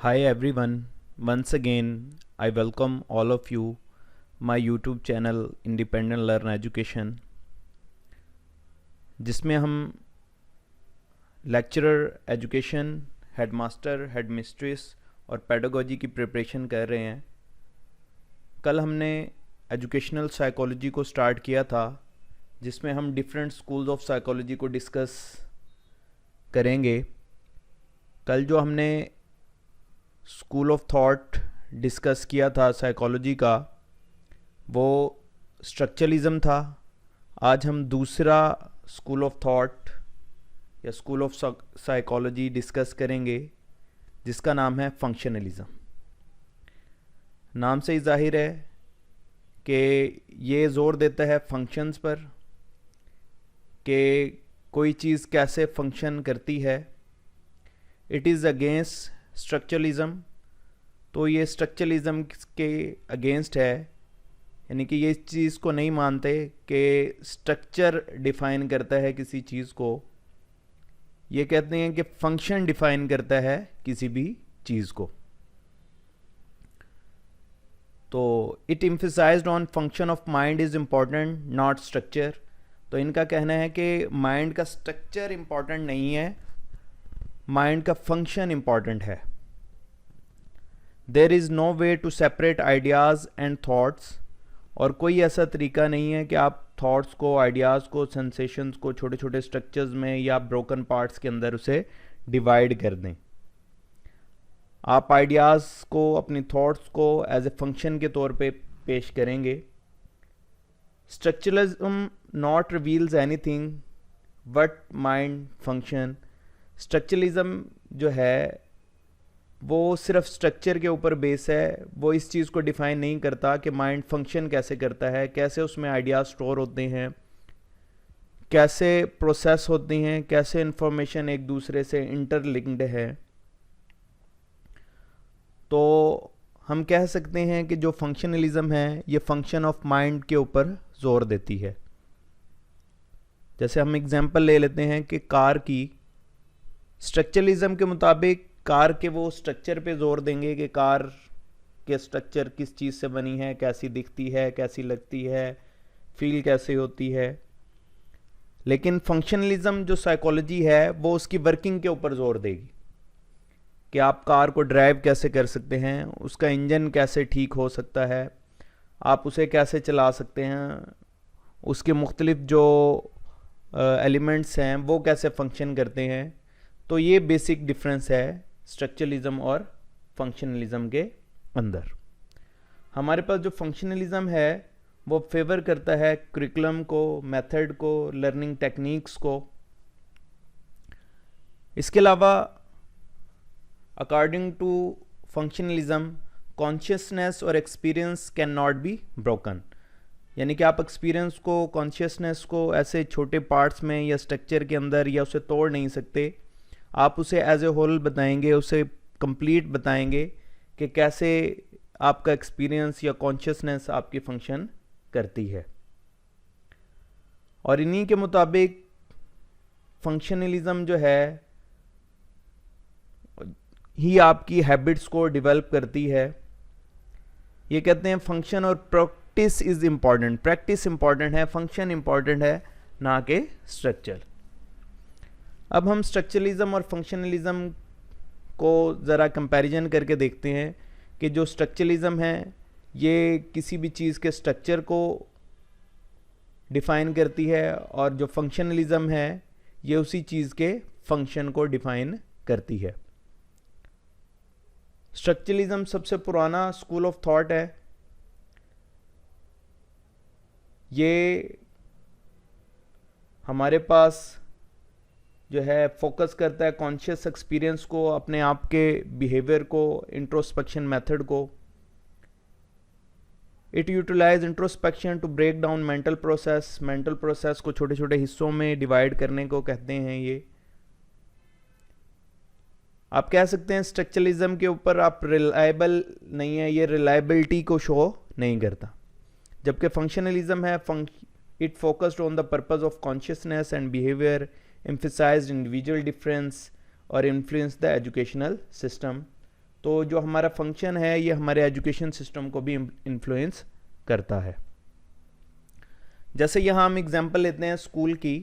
Hi everyone, once again I welcome all of you my YouTube channel Independent Learn Education जिसमें हम lecturer education, headmaster, headmistress और pedagogy की preparation कर रहे हैं। कल हमने एजुकेशनल साइकोलॉजी को स्टार्ट किया था जिसमें हम डिफरेंट स्कूल्स ऑफ साइकोलॉजी को डिस्कस करेंगे। कल जो हमने स्कूल ऑफ थॉट डिस्कस किया था साइकोलॉजी का वो स्ट्रक्चरलिज्म था। आज हम दूसरा स्कूल ऑफ थॉट या स्कूल ऑफ साइकोलॉजी डिस्कस करेंगे जिसका नाम है फंक्शनलिज्म। नाम से ही जाहिर है कि ये ज़ोर देता है फंक्शंस पर कि कोई चीज़ कैसे फंक्शन करती है। इट इज़ अगेंस्ट स्ट्रक्चरलिज्म, तो ये स्ट्रक्चरलिज्म के अगेंस्ट है, यानी कि ये इस चीज़ को नहीं मानते कि स्ट्रक्चर डिफ़ाइन करता है किसी चीज़ को। ये कहते हैं कि फंक्शन डिफ़ाइन करता है किसी भी चीज़ को। तो it emphasised on function of mind is important not structure. तो इनका कहना है कि माइंड का स्ट्रक्चर इम्पॉर्टेंट नहीं है, माइंड का फंक्शन इम्पॉर्टेंट है। There is no way to separate ideas and thoughts, और कोई ऐसा तरीका नहीं है कि आप थॉट्स को, आइडियाज़ को, सेंसेशंस को छोटे छोटे स्ट्रक्चर्स में या ब्रोकन पार्ट्स के अंदर उसे डिवाइड कर दें। आप आइडियाज़ को, अपनी थॉट्स को एज ए फंक्शन के तौर पे पेश करेंगे। Structuralism not reveals anything but mind function. Structuralism जो है वो सिर्फ स्ट्रक्चर के ऊपर बेस है, वो इस चीज़ को डिफ़ाइन नहीं करता कि माइंड फंक्शन कैसे करता है, कैसे उसमें आइडियाज़ स्टोर होते हैं, कैसे प्रोसेस होती हैं, कैसे इंफॉर्मेशन एक दूसरे से इंटरलिंक्ड है। तो हम कह सकते हैं कि जो फंक्शनलिज्म है ये फंक्शन ऑफ माइंड के ऊपर जोर देती है। जैसे हम एग्जांपल ले लेते हैं कि कार की, स्ट्रक्चरलिज्म के मुताबिक कार के वो स्ट्रक्चर पे जोर देंगे कि कार के स्ट्रक्चर किस चीज़ से बनी है, कैसी दिखती है, कैसी लगती है, फील कैसे होती है। लेकिन फंक्शनलिज्म जो साइकोलॉजी है वो उसकी वर्किंग के ऊपर जोर देगी कि आप कार को ड्राइव कैसे कर सकते हैं, उसका इंजन कैसे ठीक हो सकता है, आप उसे कैसे चला सकते हैं, उसके मुख्तलिफ जो एलिमेंट्स हैं वो कैसे फंक्शन करते हैं। तो ये बेसिक डिफरेंस है स्ट्रक्चरलिज्म और फंक्शनलिज्म के अंदर। हमारे पास जो फंक्शनलिज्म है वो फेवर करता है करिकुलम को, मेथड को, लर्निंग टेक्निक्स को। इसके अलावा अकॉर्डिंग टू फंक्शनलिज्म कॉन्शियसनेस और experience can not be broken, यानी कि आप एक्सपीरियंस को, कॉन्शियसनेस को ऐसे छोटे पार्ट्स में या स्ट्रक्चर के अंदर या उसे तोड़ नहीं सकते। आप उसे एज ए होल बताएंगे, उसे कंप्लीट बताएंगे कि कैसे आपका एक्सपीरियंस या कॉन्शियसनेस आपकी फंक्शन करती है। और इन्हीं के मुताबिक फंक्शनलिज्म जो है ही आपकी हैबिट्स को डेवलप करती है। ये कहते हैं फंक्शन और practice is important. Practice important है, फंक्शन इम्पॉर्टेंट है, ना कि स्ट्रक्चर। अब हम स्ट्रक्चरलिज्म और फंक्शनलिज्म को ज़रा कंपैरिजन करके देखते हैं कि जो स्ट्रक्चरलिज्म है ये किसी भी चीज़ के स्ट्रक्चर को डिफ़ाइन करती है और जो फंक्शनलिज्म है ये उसी चीज़ के फंक्शन को डिफ़ाइन करती है। स्ट्रक्चरलिज्म सबसे पुराना स्कूल ऑफ थॉट है। ये हमारे पास जो है फोकस करता है कॉन्शियस एक्सपीरियंस को, अपने आप के बिहेवियर को, इंट्रोस्पेक्शन मेथड को। It utilize introspection to break down mental process. Mental process को छोटे छोटे हिस्सों में डिवाइड करने को कहते हैं। ये आप कह सकते हैं स्ट्रक्चरलिज्म के ऊपर आप रिलायबल नहीं है, ये रिलायबिलिटी को शो नहीं करता। जबकि फंक्शनलिज्म है, it focused on the purpose of consciousness and behaviour, emphasized individual difference or influence the educational system। तो जो हमारा फंक्शन है ये हमारे एजुकेशन सिस्टम को भी इन्फ्लुएंस करता है। जैसे यहाँ हम एग्जांपल लेते हैं स्कूल की।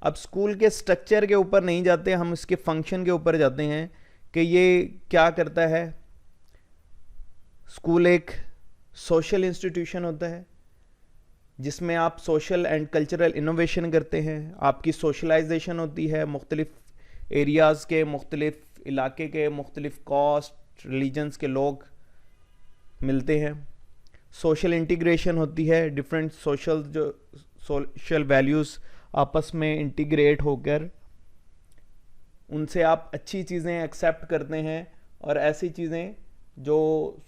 अब स्कूल के स्ट्रक्चर के ऊपर नहीं जाते, हम इसके फंक्शन के ऊपर जाते हैं कि ये क्या करता है। स्कूल एक सोशल इंस्टीट्यूशन होता है जिसमें आप सोशल एंड कल्चरल इनोवेशन करते हैं, आपकी सोशलाइजेशन होती है, मुख्तलिफ एरियाज़ के, मुख्तलिफ इलाके के, मुख्तलिफ कास्ट रिलीजन्स के लोग मिलते हैं, सोशल इंटीग्रेशन होती है, डिफरेंट सोशल वैल्यूज़ आपस में इंटीग्रेट होकर उनसे आप अच्छी चीज़ें एक्सेप्ट करते हैं, और ऐसी चीज़ें जो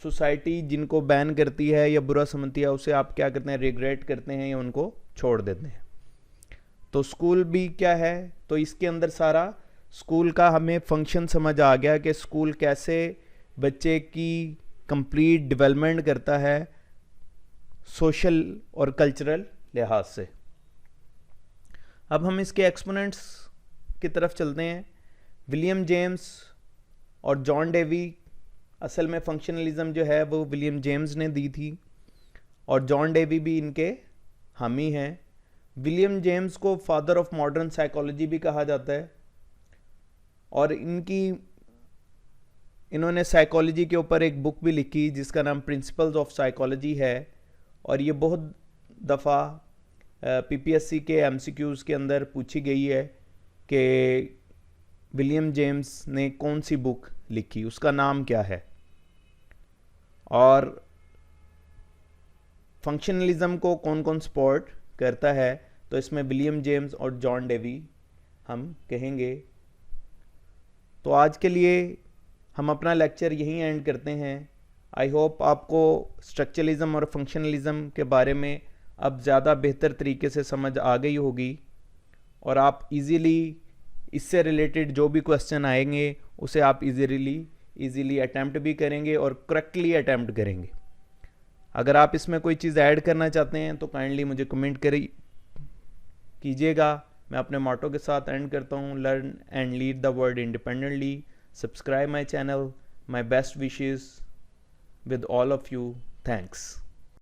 सोसाइटी जिनको बैन करती है या बुरा समझती है उसे आप क्या करते हैं, रिग्रेट करते हैं या उनको छोड़ देते हैं। तो स्कूल भी क्या है, तो इसके अंदर सारा स्कूल का हमें फंक्शन समझ आ गया कि स्कूल कैसे बच्चे की कंप्लीट डेवलपमेंट करता है सोशल और कल्चरल लिहाज से। अब हम इसके एक्सपोनेंट्स की तरफ चलते हैं। विलियम जेम्स और जॉन डेवी, असल में फंक्शनलिज्म जो है वो विलियम जेम्स ने दी थी और जॉन डेवी भी इनके हामी हैं। विलियम जेम्स को फादर ऑफ मॉडर्न साइकोलॉजी भी कहा जाता है, और इन्होंने साइकोलॉजी के ऊपर एक बुक भी लिखी जिसका नाम प्रिंसिपल्स ऑफ साइकोलॉजी है, और ये बहुत दफ़ा पीपीएससी के एमसीक्यूज़ के अंदर पूछी गई है कि विलियम जेम्स ने कौन सी बुक लिखी, उसका नाम क्या है। और फंक्शनलिज्म को कौन कौन सपोर्ट करता है, तो इसमें विलियम जेम्स और जॉन डेवी हम कहेंगे। तो आज के लिए हम अपना लेक्चर यहीं एंड करते हैं। आई होप आपको स्ट्रक्चरलिज्म और फंक्शनलिज्म के बारे में अब ज़्यादा बेहतर तरीके से समझ आ गई होगी, और आप इजीली इससे रिलेटेड जो भी क्वेश्चन आएंगे उसे आप इजीली अटैम्प्ट भी करेंगे और करेक्टली अटैम्प्ट करेंगे। अगर आप इसमें कोई चीज़ ऐड करना चाहते हैं तो काइंडली मुझे कमेंट कीजिएगा। मैं अपने मोटो के साथ एंड करता हूँ, learn and lead the world independently. Subscribe my channel. My best wishes with all of you. Thanks.